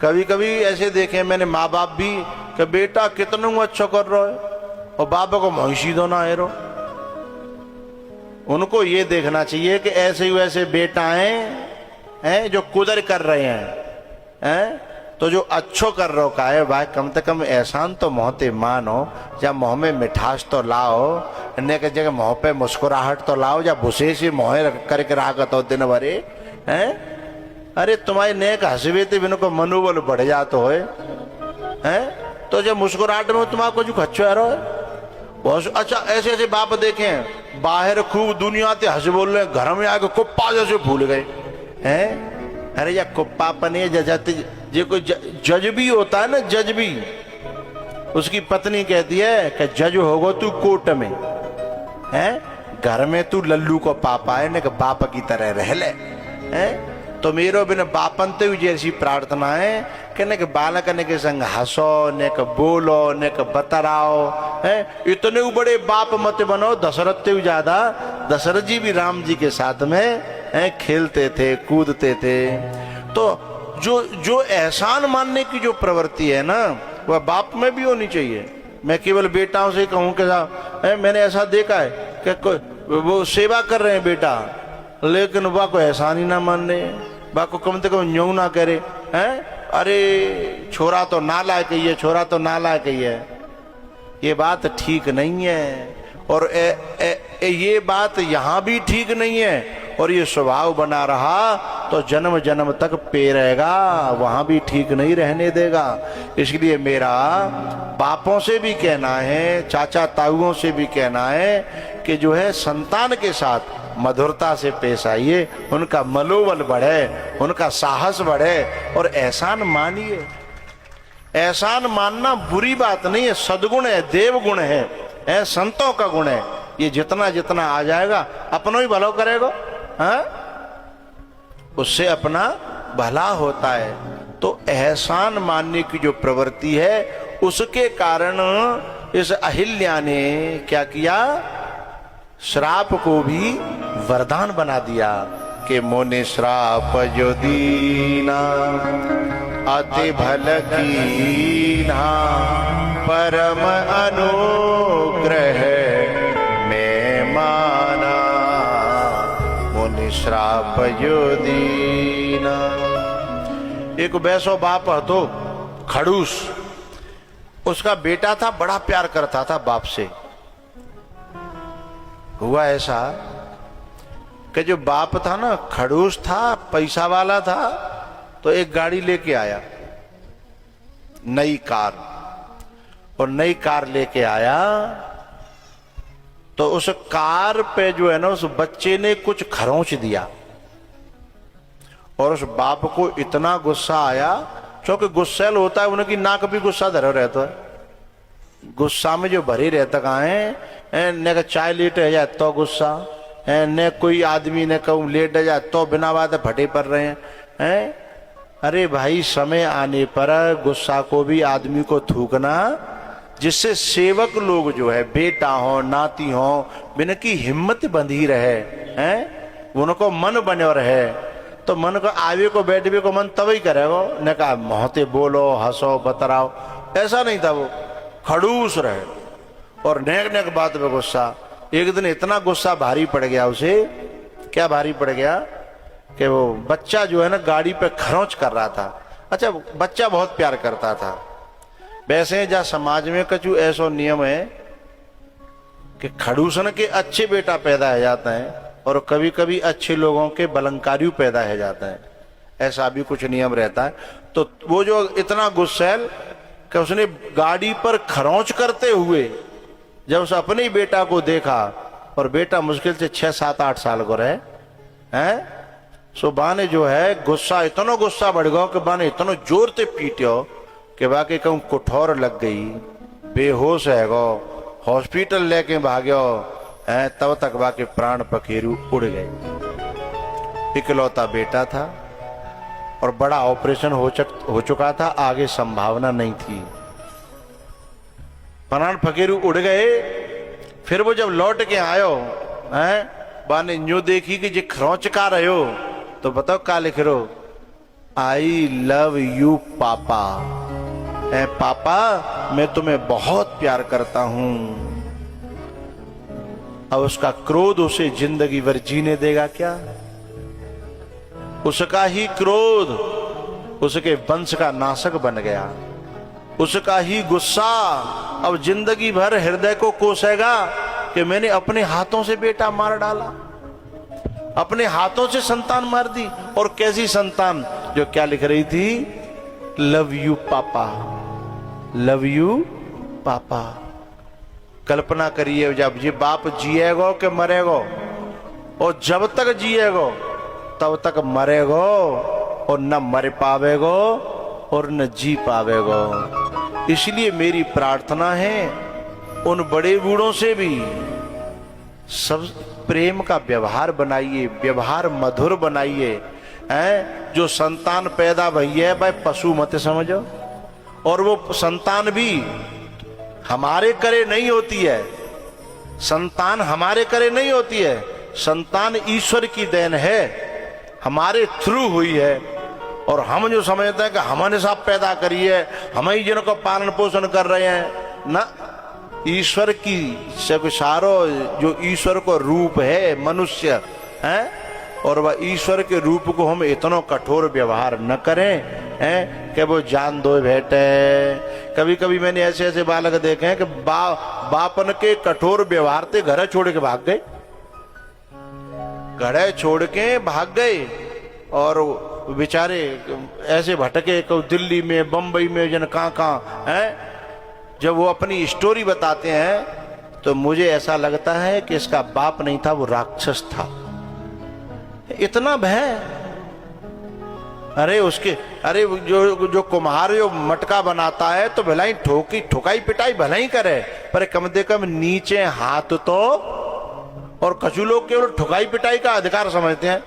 कभी कभी ऐसे देखे मैंने माँ बाप भी कि बेटा कितना अच्छा कर रहा है और बाप को महिषी दो ना हेरो। उनको ये देखना चाहिए कि ऐसे ही वैसे बेटाएं हैं जो कुदर कर रहे हैं तो जो अच्छो कर रो का है भाई कम से कम एहसान तो मोहते मानो, या मुँह में मिठास तो लाओ, ने के जगह मुँह पे मुस्कुराहट तो लाओ, या भूसे से मुँह करके रागत हो दिन भरे हैं। अरे तुम्हारे नेक हंसवे थे बिन को मनोबल बढ़ जाते हो हैं, तो जब मुस्कुराहट में तुम्हारा कुछ खच्चो है बहुत अच्छा। ऐसे ऐसे बाप देखे बाहर खूब दुनिया ते हंस बोल रहे, घर में आके कुप्पा जैसे भूल गए हैं। अरे या कुप्पा पने जो कोई जज भी होता है ना, जज भी, उसकी पत्नी कहती है कि जज होगो तू कोर्ट में हैं, घर में तू लल्लू को पापा है ने बाप की तरह रह ले हैं। तो मेरो बिन बापन ते जैसी प्रार्थना है कि ने के बालक ने के संग हंसो, ने के बोलो, ने के बतराओ है। इतने बड़े बाप मत बनो। दशरथ ते ज्यादा दशरथ जी भी राम जी के साथ में है खेलते थे, कूदते थे। तो जो एहसान मानने की जो प्रवृत्ति है ना, वह बाप में भी होनी चाहिए। मैं केवल बेटाओं से कहूं कि मैंने ऐसा देखा है कि वो सेवा कर रहे हैं बेटा, लेकिन वह को एहसान ही ना मान रहे, बा को कम से कम यूं ना करे हैं। अरे छोरा तो नालायक ही है, छोरा तो नालायक ही है। ये बात ठीक नहीं है, और ये बात यहाँ भी ठीक नहीं है, और ये स्वभाव बना रहा तो जन्म जन्म तक पे रहेगा, वहां भी ठीक नहीं रहने देगा। इसलिए मेरा बापों से भी कहना है, चाचा ताऊओं से भी कहना है कि जो है संतान के साथ मधुरता से पेश आइए, उनका मनोबल बढ़े, उनका साहस बढ़े, और एहसान मानिए। एहसान मानना बुरी बात नहीं है, सद्गुण है, देव गुण है, संतों का गुण है। ये जितना जितना आ जाएगा अपना ही भला करेगा, हाँ? उससे अपना भला होता है। तो एहसान मानने की जो प्रवृत्ति है, उसके कारण इस अहिल्या ने क्या किया, श्राप को भी वरदान बना दिया कि मोने श्राप जो दीना अति भल कीना, परम अनुग्रह में माना, मोने श्राप जो दीना। एक बैसो बाप हतो खड़ूस, उसका बेटा था, बड़ा प्यार करता था बाप से। हुआ ऐसा कि जो बाप था ना खड़ूस था, पैसा वाला था, तो एक गाड़ी लेके आया, नई कार, और नई कार लेके आया तो उस कार पे जो है ना उस बच्चे ने कुछ खरोंच दिया, और उस बाप को इतना गुस्सा आया, क्योंकि गुस्सैल होता है उनकी नाक भी गुस्सा धरा रहता है, गुस्सा में जो भरी रहता कहाँ है, ने का चाय लेट है जाए तो गुस्सा है, ने कोई आदमी ने कहूँ लेट है जाए तो बिना बात फटे पड़ रहे हैं। अरे भाई समय आने पर गुस्सा को भी आदमी को थूकना, जिससे सेवक लोग जो है बेटा हो नाती हो बिन की हिम्मत बंधी रहे हैं, उनको मन बनो रहे। तो मन को आवे को बैठवे को मन तभी करेगा, ने कहा मोहते बोलो हंसो बतराओ, ऐसा नहीं था। वो खड़ूस रहे और नेक नेक बात में गुस्सा। एक दिन इतना गुस्सा भारी पड़ गया उसे, क्या भारी पड़ गया कि वो बच्चा जो है ना गाड़ी पे खरोंच कर रहा था। अच्छा, बच्चा बहुत प्यार करता था। वैसे जहाँ समाज में कछु ऐसा नियम है कि खड़ूसन के अच्छे बेटा पैदा हो जाता है, और कभी कभी अच्छे लोगों के बलंकारियों पैदा हो जाता है, ऐसा भी कुछ नियम रहता है। तो वो जो इतना गुस्सैल कि उसने गाड़ी पर खरोंच करते हुए जब उस अपने ही बेटा को देखा, और बेटा मुश्किल से 6, 7, 8 साल को रहे हैं, सो बाने जो है गुस्सा, इतना गुस्सा बढ़ गया कि बाने इतना जोर से पीटो कि बाकी कहूँ कुठौर लग गई, बेहोश है गो, हॉस्पिटल लेके भाग्यो है, तब तक बाकी प्राण पखेरु उड़ गए। इकलौता बेटा था और बड़ा ऑपरेशन हो चुका था, आगे संभावना नहीं थी, प्राण पखेरु उड़ गए। फिर वो जब लौट के आयो है, बाने न्यू देखी कि जे खरोंच का रहो, तो बताओ का लिख रो, आई लव यू पापा, ऐ पापा मैं तुम्हें बहुत प्यार करता हूं। अब उसका क्रोध उसे जिंदगी भर जीने देगा क्या? उसका ही क्रोध उसके वंश का नाशक बन गया। उसका ही गुस्सा अब जिंदगी भर हृदय को कोसेगा कि मैंने अपने हाथों से बेटा मार डाला, अपने हाथों से संतान मार दी। और कैसी संतान, जो क्या लिख रही थी? लव यू पापा, लव यू पापा। कल्पना करिए, जब ये बाप जिएगो कि मरेगो, और जब तक जिएगो तब तक मरेगो, और न मर पावेगो और न जी पावेगो। इसलिए मेरी प्रार्थना है उन बड़े बूढ़ों से भी सब प्रेम का व्यवहार बनाइए, व्यवहार मधुर बनाइए। हैं जो संतान पैदा भई है भाई, पशु मत समझो। और वो संतान भी हमारे करे नहीं होती है, संतान हमारे करे नहीं होती है, संतान ईश्वर की देन है, हमारे थ्रू हुई है। और हम जो समझते हैं कि हमने सब पैदा करी है, हम ही जिनको पालन पोषण कर रहे हैं, ना, ईश्वर की सब सारो जो ईश्वर को रूप है मनुष्य है, और वह ईश्वर के रूप को हम इतना कठोर व्यवहार न करें हैं कि वो जान दो बैठे। कभी कभी मैंने ऐसे ऐसे बालक देखे हैं कि बापन के कठोर व्यवहार से घर छोड़ के भाग गए, घर छोड़ के भाग गए, और बेचारे ऐसे भटके, को दिल्ली में, बंबई में, जन कहाँ हैं। जब वो अपनी स्टोरी बताते हैं तो मुझे ऐसा लगता है कि इसका बाप नहीं था, वो राक्षस था। इतना भय। अरे उसके, अरे जो कुम्हार जो मटका बनाता है तो भलाई ठोकाई पिटाई भलाई करे, पर कम से कम नीचे हाथ तो। और कछु लोग केवल ठुकाई पिटाई का अधिकार समझते हैं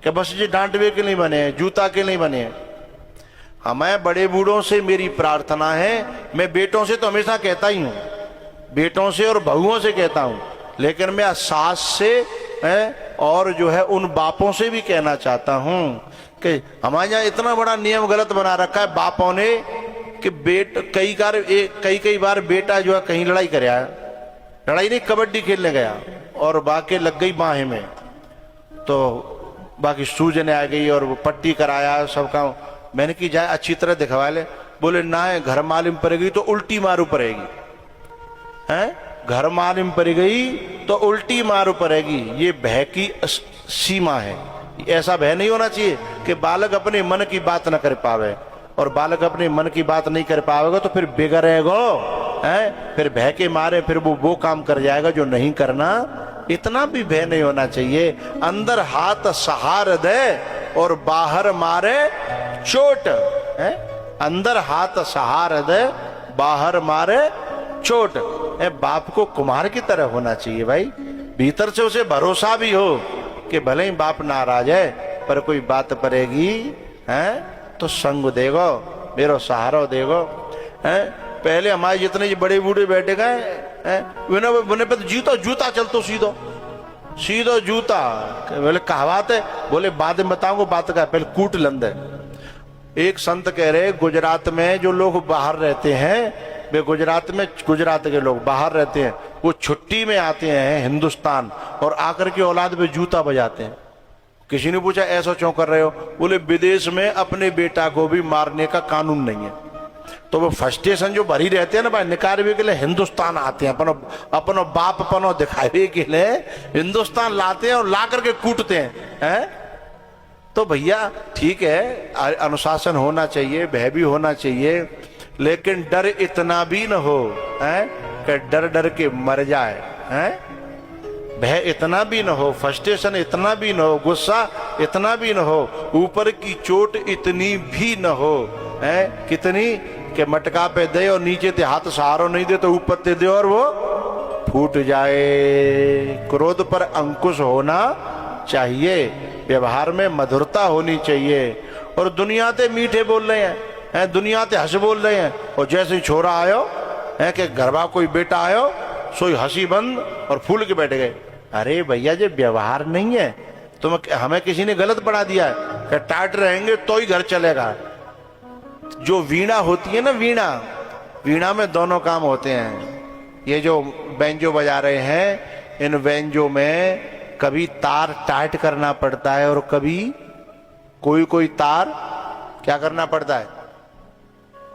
कि बस ये डांटवे के नहीं बने, जूता के नहीं बने। हमें बड़े बूढ़ों से मेरी प्रार्थना है, मैं बेटों से तो हमेशा कहता ही हूं, बेटों से और बहुओं से कहता हूं, लेकिन मैं सास से और जो है उन बापों से भी कहना चाहता हूं कि हमारे यहाँ इतना बड़ा नियम गलत बना रखा है बापों ने कि कई बार बेटा जो है कहीं लड़ाई कर आया, लड़ाई नहीं, कबड्डी खेलने गया और बाकी लग गई बाहें में, तो बाकी सूजन आ गई और वो पट्टी कराया सबका। मैंने की जाए अच्छी तरह दिखवा ले, बोले ना है घर मालूम पड़ेगी तो उल्टी मारू पड़ेगी, हैं घर मालूम पड़ गई तो उल्टी मारू पड़ेगी। ये भय की सीमा है, ऐसा भय नहीं होना चाहिए कि बालक अपने मन की बात न कर पावे, और बालक अपने मन की बात नहीं कर पाएगा तो फिर बिगड़ेगा, हैं फिर भय के मारे फिर वो काम कर जाएगा जो नहीं करना। इतना भी भय नहीं होना चाहिए। अंदर हाथ सहार दे और बाहर मारे चोट, है अंदर हाथ सहार दे बाहर मारे चोट। बाप को कुम्हार की तरह होना चाहिए भाई, भीतर से उसे भरोसा भी हो कि भले ही बाप नाराज है पर कोई बात पड़ेगी हैं तो संग देगो, मेरा सहारा देगो। हैं पहले हमारे जितने बड़े बूढ़े बैठे गए उन्हें पे जूता चलतो सीधो जूता। बोले कहावत है, बोले बाद में बताऊंगा, बात का पहले कूट लंदे। एक संत कह रहे गुजरात में जो लोग बाहर रहते हैं, वे गुजरात के लोग बाहर रहते हैं, वो छुट्टी में आते हैं हिंदुस्तान और आकर के औलाद पे जूता बजाते हैं। किसी ने पूछा ऐसा क्यों कर रहे हो? बोले विदेश में अपने बेटा को भी मारने का कानून नहीं है, तो वो फ्रस्ट्रेशन जो भरी रहते हैं ना भाई, निकालने के लिए हिंदुस्तान आते हैं, अपनो बाप पनो दिखाने के लिए हिंदुस्तान लाते हैं और ला करके कूटते हैं। तो भैया ठीक है, अनुशासन होना चाहिए, भय भी होना चाहिए, लेकिन डर इतना भी न हो कि डर डर के मर जाए, भय इतना भी न हो, फ्रस्ट्रेशन इतना भी न हो, गुस्सा इतना भी न हो, ऊपर की चोट इतनी भी न हो, कितनी कि मटका पे दे और नीचे ते हाथ सहारो नहीं दे तो ऊपर ते दे और वो फूट जाए। क्रोध पर अंकुश होना चाहिए, व्यवहार में मधुरता होनी चाहिए। और दुनिया ते मीठे बोल रहे हैं, दुनिया ते हंस बोल रहे हैं, और जैसे ही छोरा आयो है कि घरवा कोई बेटा आयो सोई हंसी बंद और फूल के बैठ गए। अरे भैया ये व्यवहार नहीं है, हमें किसी ने गलत पढ़ा दिया है कि टाइट रहेंगे तो ही घर चलेगा। जो वीणा होती है ना, वीणा में दोनों काम होते हैं। ये जो बैंजो बजा रहे हैं, इन बैंजो में कभी तार टाइट करना पड़ता है और कभी कोई तार क्या करना पड़ता है,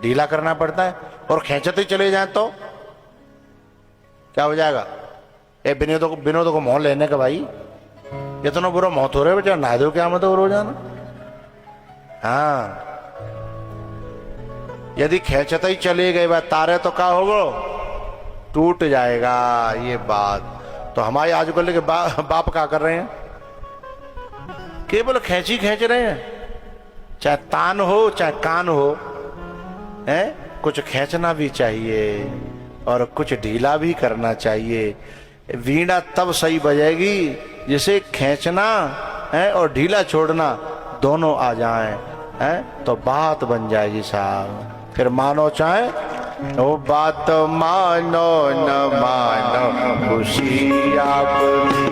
ढीला करना पड़ता है। और खींचते चले जाए तो क्या हो जाएगा? ए विनोद को मोह लेने का भाई, इतना बुरा मौत हो रहा है बेटा, नहा दो क्या मत हो रोजाना। हाँ, यदि खींचते ही चले गए बात तारे तो क्या होगा, टूट जाएगा ये बात। तो हमारे आजकल के बाप क्या कर रहे हैं, केवल खींच रहे हैं, चाहे तान हो चाहे कान हो, है कुछ खींचना भी चाहिए और कुछ ढीला भी करना चाहिए। वीणा तब सही बजेगी जिसे खींचना है और ढीला छोड़ना दोनों आ जाएं, है तो बात बन जाएगी साहब। फिर मानो चाहे वो बात मानो न मानो, खुशी आपकी।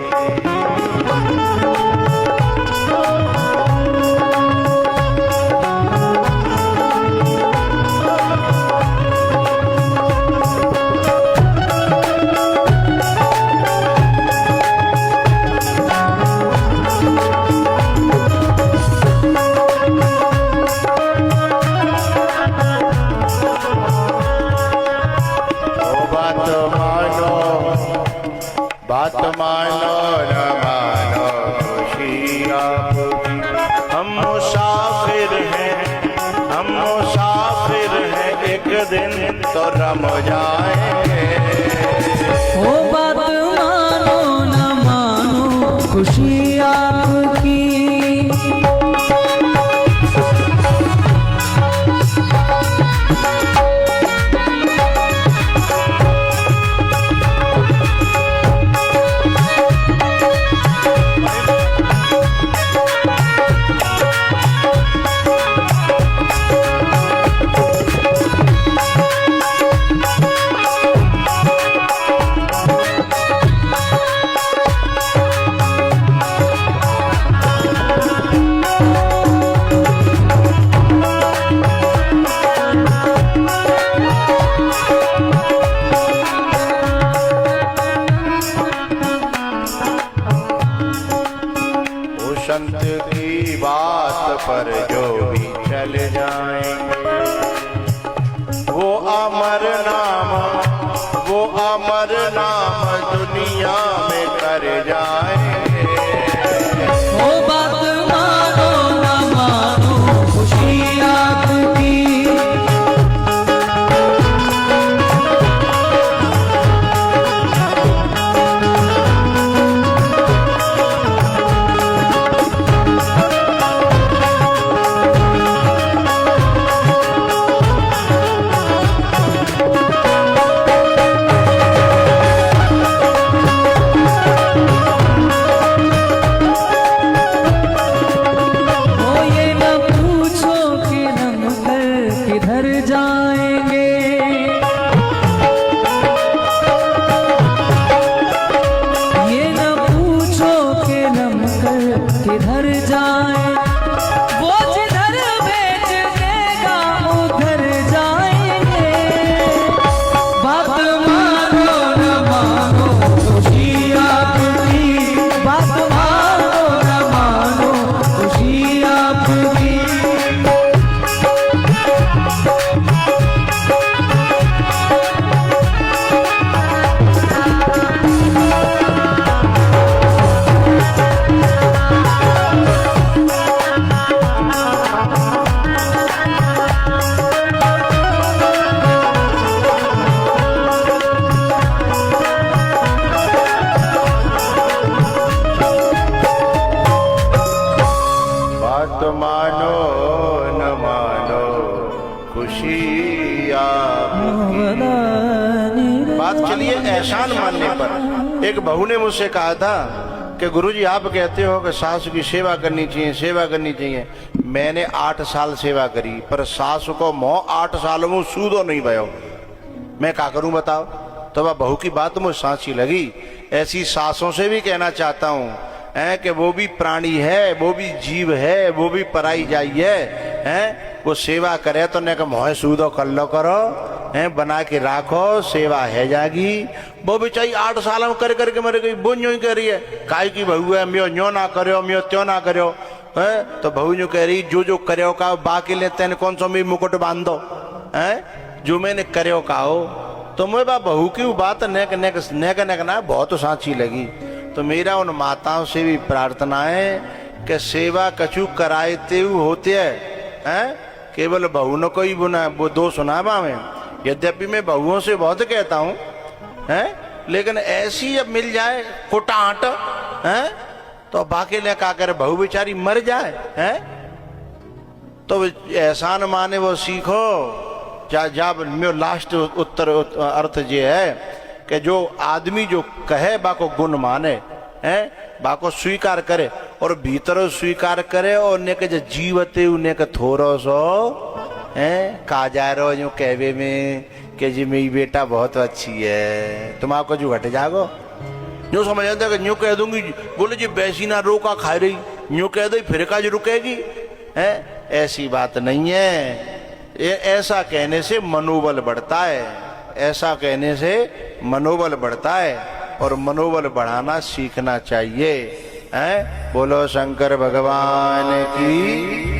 बात मानो न मानो, खुशी आपकी। हम मुसाफिर हैं, एक दिन तो रम जाएंगे। ओ बात मानो न मानो, खुशी आपकी। संत की बात पर जो भी चल जाएंगे, वो अमर नाम दुनिया में कर जाएंगे। ओ बात मानो न मानो, खुशी आपकी। किधर जाए, वो जिधर बेच देगा उधर जाएंगे। बात मानो न मानो, खुशी आपकी। बात मानो न मानो, खुशी आपकी। मानो न मानो, खुशी आपकी। बात चलिए एहसान मानने पर। एक बहू ने मुझसे कहा था कि गुरुजी आप कहते हो कि सास की सेवा करनी चाहिए। मैंने 8 साल सेवा करी, पर सास को मोह 8 साल में सूदो नहीं भयो। मैं क्या करूं बताओ। तो वह बहू की बात मुझे सांची लगी। ऐसी सासों से भी कहना चाहता हूं है कि वो भी प्राणी है, वो भी जीव है, वो भी पराई जाई है वो सेवा करे तो ने मोह सूदो कर लो करो है, बना के राखो, सेवा है जागी। वो बेचारी 8 साल में कर करके मर गई, वो यूं ही कह रही है काय की बहू है, म्यो न्यो ना करो, म्यो त्यों ना करो है। तो बहू यूं कह रही जो करो का बाकी ले तेन कौन सो मी मुकुट बांध दो है, जो मैंने करो का हो। तो मैं बहू की बात नेक नेक नेक नेक ना बहुत साची लगी। तो मेरा उन माताओं से भी प्रार्थना है कि सेवा कछु कराते होते हैं, केवल बहू न कोई बुना वो दो सुनावा में। यद्यपि मैं बहुओं से बहुत कहता हूं हैं, लेकिन ऐसी जब मिल जाए कुटाट हैं तो बाकी ने क्या करे, बहू बेचारी मर जाए हैं। तो एहसान माने वो सीखो। जब मेरो लास्ट उत्तर अर्थ ये है कि जो आदमी जो कहे बाको गुण माने हैं, बाको स्वीकार करे और भीतर स्वीकार करे और ने के जीवते उन्हें के थोरो सो है का जा रहो जो कहवे में कि जी मेरी बेटा बहुत अच्छी है, तुम आपको जो घट जागो यूं समझ आता है कि यूं कह दूंगी, बोले जी बैसी ना रोका खा रही, यूं कह दो फिर का जो रुकेगी है। ऐसी बात नहीं है। ऐसा कहने से मनोबल बढ़ता है, ऐसा कहने से मनोबल बढ़ता है और मनोबल बढ़ाना सीखना चाहिए है। बोलो शंकर भगवान की।